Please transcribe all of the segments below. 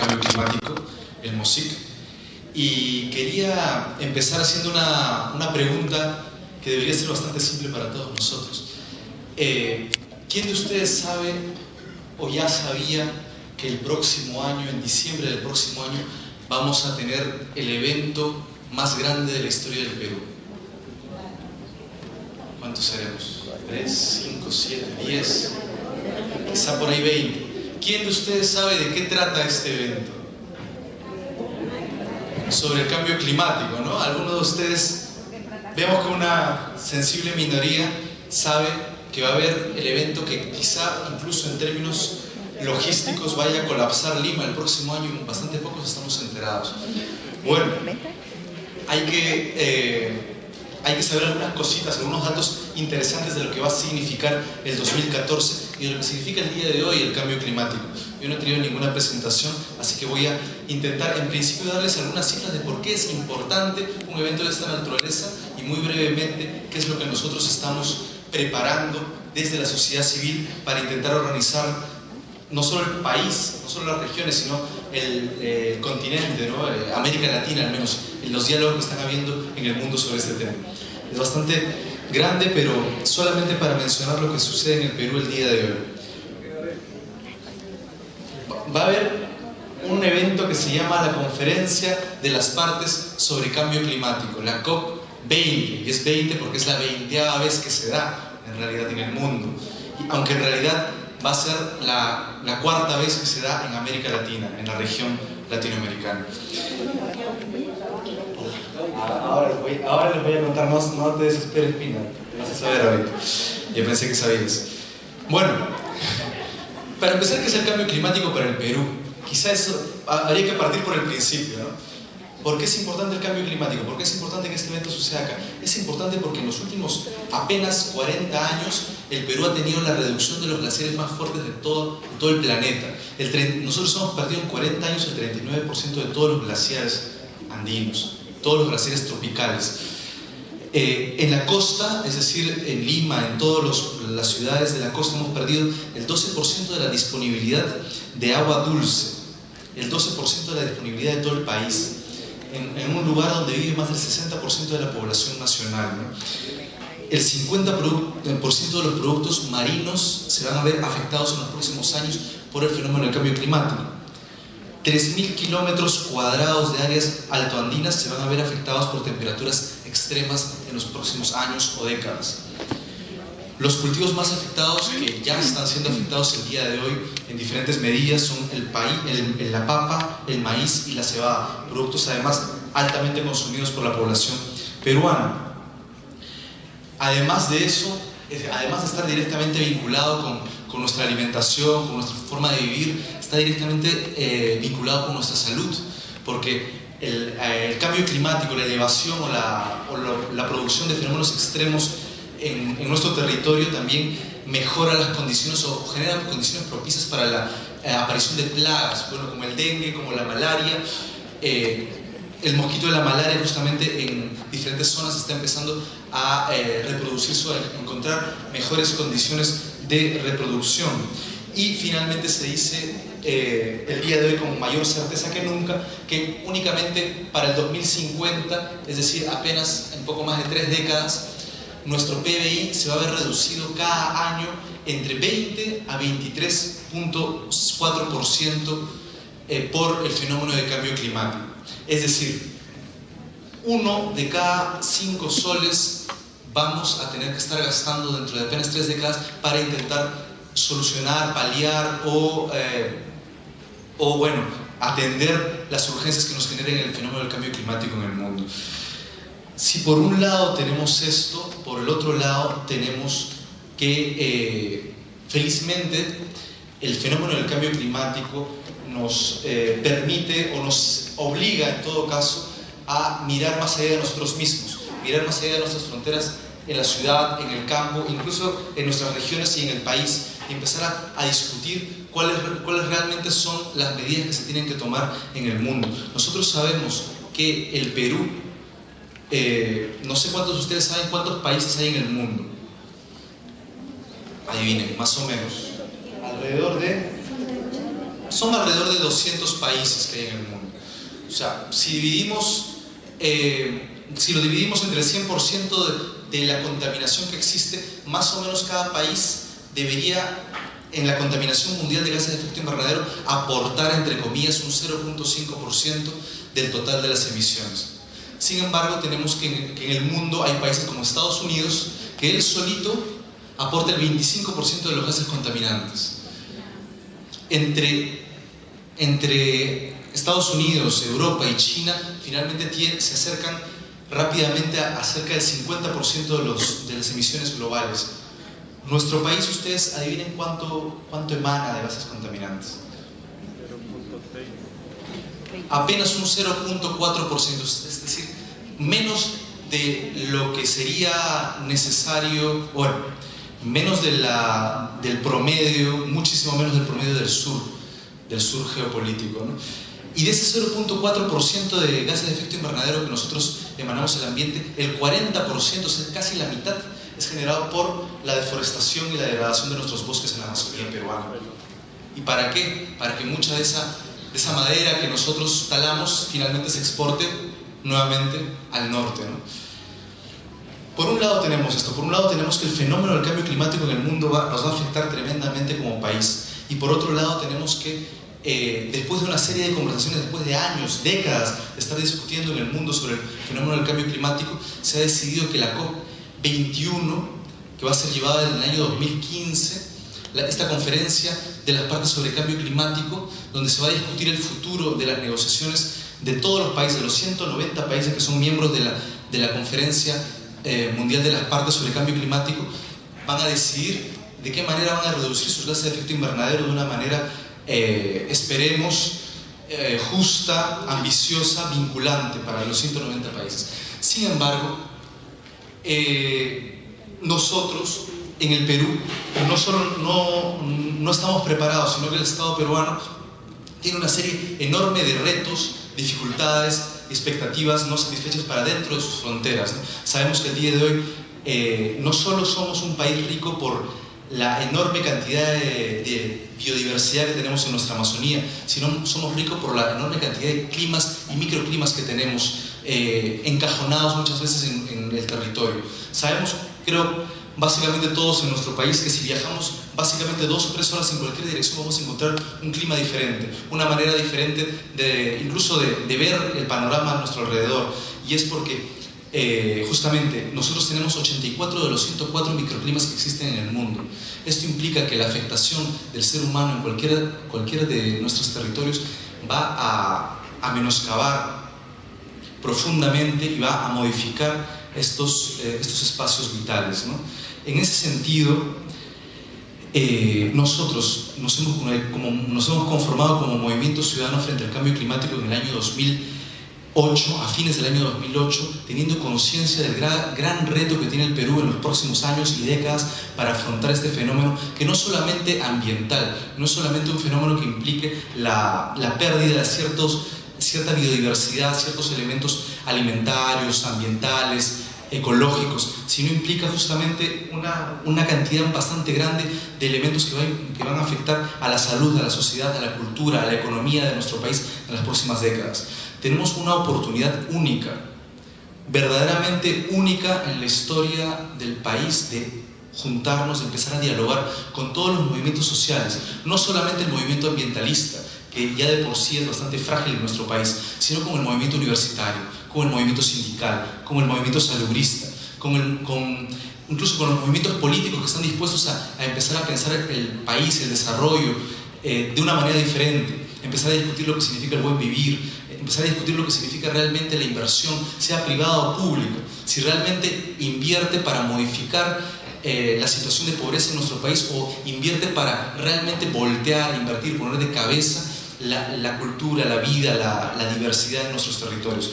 Cambio Climático, el MOSIC, y quería empezar haciendo una pregunta que debería ser bastante simple para todos nosotros. ¿Quién de ustedes sabe o ya sabía que el próximo año, en diciembre del próximo año, vamos a tener el evento más grande de la historia del Perú? ¿Cuántos seremos? ¿3, 5, 7, 10? Quizá por ahí 20. ¿Quién de ustedes sabe de qué trata este evento? Sobre el cambio climático, ¿no? Algunos de ustedes, vemos que una sensible minoría sabe que va a haber el evento que quizá incluso en términos logísticos vaya a colapsar Lima el próximo año, y bastante pocos estamos enterados. Bueno, hay que saber algunas cositas, algunos datos interesantes de lo que va a significar el 2014 y de lo que significa el día de hoy el cambio climático. Yo no he tenido ninguna presentación, así que voy a intentar en principio darles algunas cifras de por qué es importante un evento de esta naturaleza y muy brevemente qué es lo que nosotros estamos preparando desde la sociedad civil para intentar organizar no solo el país, no solo las regiones, sino el continente, ¿no? América Latina al menos, en los diálogos que están habiendo en el mundo sobre este tema. Es bastante grande, pero solamente para mencionar lo que sucede en el Perú el día de hoy. Va a haber un evento que se llama la Conferencia de las Partes sobre Cambio Climático, la COP20, y es 20 porque es la 20ª vez que se da en realidad en el mundo, aunque en realidad va a ser la 4ª vez que se da en América Latina, en la región latinoamericana. Ahora les voy a contar, no te desesperes, Pina, vas a saber ahorita. Yo pensé que sabías. Bueno, para empezar, ¿qué es el cambio climático para el Perú? Quizá eso habría que partir por el principio, ¿no? ¿Por qué es importante el cambio climático? ¿Por qué es importante que este evento suceda acá? Es importante porque en los últimos apenas 40 años el Perú ha tenido la reducción de los glaciares más fuertes de todo el planeta. Nosotros hemos perdido en 40 años el 39% de todos los glaciares andinos, todos los glaciares tropicales. En la costa, es decir, en Lima, en todas las ciudades de la costa, hemos perdido el 12% de la disponibilidad de agua dulce, el 12% de la disponibilidad de todo el país, en un lugar donde vive más del 60% de la población nacional, ¿no? El 50% de los productos marinos se van a ver afectados en los próximos años por el fenómeno del cambio climático. 3.000 kilómetros cuadrados de áreas altoandinas se van a ver afectados por temperaturas extremas en los próximos años o décadas. Los cultivos más afectados, que ya están siendo afectados el día de hoy en diferentes medidas, son la papa, el maíz y la cebada, productos además altamente consumidos por la población peruana. Además de eso, además de estar directamente vinculado con nuestra alimentación, con nuestra forma de vivir, está directamente vinculado con nuestra salud, porque el cambio climático, la elevación o la producción de fenómenos extremos en nuestro territorio también mejora las condiciones o genera condiciones propicias para la aparición de plagas, bueno, como el dengue, como la malaria. El mosquito de la malaria justamente en diferentes zonas está empezando a reproducirse, a encontrar mejores condiciones de reproducción. Y finalmente se dice el día de hoy con mayor certeza que nunca que únicamente para el 2050, es decir, apenas en poco más de 3 décadas, nuestro PBI se va a ver reducido cada año entre 20 a 23.4% por el fenómeno de cambio climático. Es decir, 1 de cada 5 soles vamos a tener que estar gastando dentro de apenas 3 décadas para intentar solucionar, paliar o bueno, atender las urgencias que nos generen el fenómeno del cambio climático en el mundo. Si por un lado tenemos esto, por el otro lado tenemos que felizmente el fenómeno del cambio climático nos permite o nos obliga en todo caso a mirar más allá de nosotros mismos, mirar más allá de nuestras fronteras en la ciudad, en el campo, incluso en nuestras regiones y en el país, y empezar a discutir cuáles realmente son las medidas que se tienen que tomar en el mundo. Nosotros sabemos que el Perú, no sé cuántos de ustedes saben cuántos países hay en el mundo. Adivinen, más o menos. Alrededor de son alrededor de 200 países que hay en el mundo. O sea, si lo dividimos entre el 100% de la contaminación que existe, más o menos cada país debería, en la contaminación mundial de gases de efecto invernadero, aportar, entre comillas, un 0.5% del total de las emisiones. Sin embargo, tenemos que en el mundo hay países como Estados Unidos, que él solito aporta el 25% de los gases contaminantes. Entre Estados Unidos, Europa y China, finalmente se acercan rápidamente a cerca del 50% de las emisiones globales. Nuestro país, ustedes adivinen cuánto emana de gases contaminantes. Apenas un 0.4%, es decir, menos de lo que sería necesario, bueno, menos del promedio, muchísimo menos del promedio del sur geopolítico, ¿no? Y de ese 0.4% de gases de efecto invernadero que nosotros emanamos al ambiente, el 40%, o sea, casi la mitad, es generado por la deforestación y la degradación de nuestros bosques en la Amazonía peruana. ¿Y para qué? Para que mucha de esa madera que nosotros talamos finalmente se exporte nuevamente al norte, ¿no? Por un lado tenemos esto, por un lado tenemos que el fenómeno del cambio climático en el mundo nos va a afectar tremendamente como país, y por otro lado tenemos que después de una serie de conversaciones, después de años, décadas de estar discutiendo en el mundo sobre el fenómeno del cambio climático, se ha decidido que la COP21, que va a ser llevada en el año 2015, esta conferencia de las partes sobre cambio climático, donde se va a discutir el futuro de las negociaciones de todos los países, de los 190 países que son miembros de la conferencia mundial de las partes sobre cambio climático, van a decidir de qué manera van a reducir sus gases de efecto invernadero de una manera, esperemos, justa, ambiciosa, vinculante para los 190 países. Sin embargo, nosotros en el Perú no solo no estamos preparados, sino que el Estado peruano tiene una serie enorme de retos, dificultades, expectativas no satisfechas para dentro de sus fronteras, ¿no? Sabemos que el día de hoy no solo somos un país rico por la enorme cantidad de biodiversidad que tenemos en nuestra Amazonía, sino somos ricos por la enorme cantidad de climas y microclimas que tenemos encajonados muchas veces en el territorio. Sabemos, creo, básicamente todos en nuestro país, que si viajamos básicamente 2 o 3 horas en cualquier dirección vamos a encontrar un clima diferente, una manera diferente incluso de ver el panorama a nuestro alrededor. Y es porque justamente nosotros tenemos 84 de los 104 microclimas que existen en el mundo. Esto implica que la afectación del ser humano en cualquiera de nuestros territorios va a menoscabar profundamente y va a modificar estos espacios vitales, ¿no? En ese sentido, nosotros nos hemos conformado como Movimiento Ciudadano frente al Cambio Climático en el año 2008, a fines del año 2008, teniendo conciencia del gran reto que tiene el Perú en los próximos años y décadas para afrontar este fenómeno, que no es solamente ambiental, no es solamente un fenómeno que implique la pérdida de cierta biodiversidad, ciertos elementos alimentarios, ambientales, ecológicos, sino implica justamente una cantidad bastante grande de elementos que van a afectar a la salud, a la sociedad, a la cultura, a la economía de nuestro país en las próximas décadas. Tenemos una oportunidad única, verdaderamente única en la historia del país, de juntarnos, de empezar a dialogar con todos los movimientos sociales, no solamente el movimiento ambientalista, que ya de por sí es bastante frágil en nuestro país, sino con el movimiento universitario, con el movimiento sindical, con el movimiento salubrista, incluso con los movimientos políticos que están dispuestos a empezar a pensar el país, el desarrollo, de una manera diferente, empezar a discutir lo que significa el buen vivir, empezar a discutir lo que significa realmente la inversión, sea privada o pública, si realmente invierte para modificar la situación de pobreza en nuestro país o invierte para realmente voltear, invertir, poner de cabeza la cultura, la vida, la diversidad en nuestros territorios.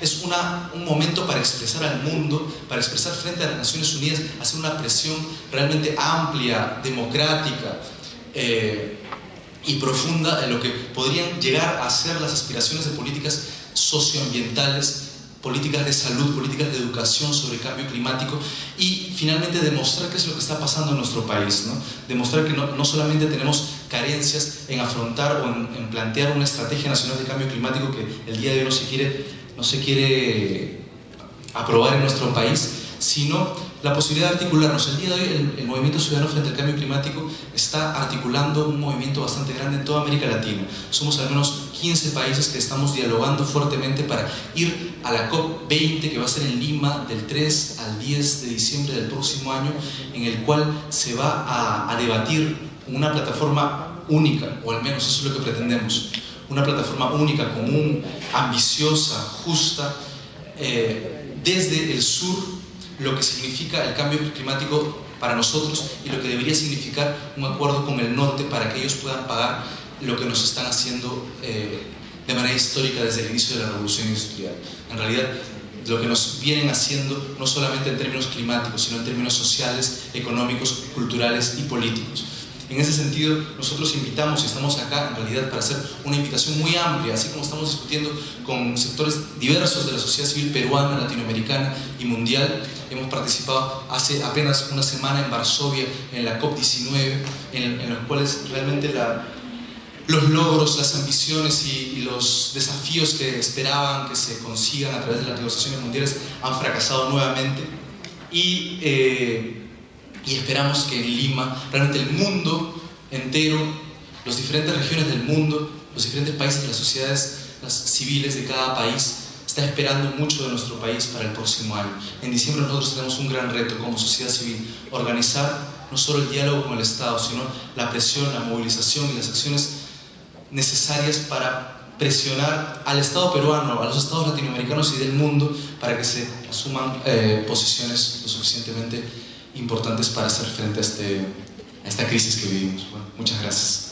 Es un momento para expresar al mundo, para expresar frente a las Naciones Unidas, hacer una presión realmente amplia, democrática y profunda en lo que podrían llegar a ser las aspiraciones de políticas socioambientales, políticas de salud, políticas de educación sobre el cambio climático y finalmente demostrar qué es lo que está pasando en nuestro país, ¿no? Demostrar que no solamente tenemos carencias carencias en afrontar o en plantear una estrategia nacional de cambio climático que el día de hoy no se quiere aprobar en nuestro país, sino la posibilidad de articularnos. El día de hoy el Movimiento Ciudadano frente al Cambio Climático está articulando un movimiento bastante grande en toda América Latina. Somos al menos 15 países que estamos dialogando fuertemente para ir a la COP20, que va a ser en Lima del 3 al 10 de diciembre del próximo año, en el cual se va a debatir una plataforma única, o al menos eso es lo que pretendemos, una plataforma única, común, ambiciosa, justa, desde el sur, lo que significa el cambio climático para nosotros y lo que debería significar un acuerdo con el norte para que ellos puedan pagar lo que nos están haciendo de manera histórica desde el inicio de la revolución industrial. En realidad, lo que nos vienen haciendo no solamente en términos climáticos, sino en términos sociales, económicos, culturales y políticos. En ese sentido, nosotros invitamos y estamos acá en realidad para hacer una invitación muy amplia, así como estamos discutiendo con sectores diversos de la sociedad civil peruana, latinoamericana y mundial. Hemos participado hace apenas una semana en Varsovia en la COP19, en los cuales realmente los logros, las ambiciones y los desafíos que esperaban que se consigan a través de las negociaciones mundiales han fracasado nuevamente. Y esperamos que en Lima, realmente el mundo entero, las diferentes regiones del mundo, los diferentes países, las sociedades civiles de cada país, está esperando mucho de nuestro país para el próximo año. En diciembre nosotros tenemos un gran reto como sociedad civil, organizar no solo el diálogo con el Estado, sino la presión, la movilización y las acciones necesarias para presionar al Estado peruano, a los Estados latinoamericanos y del mundo para que se asuman posiciones lo suficientemente importantes para hacer frente a esta crisis que vivimos. Bueno, muchas gracias.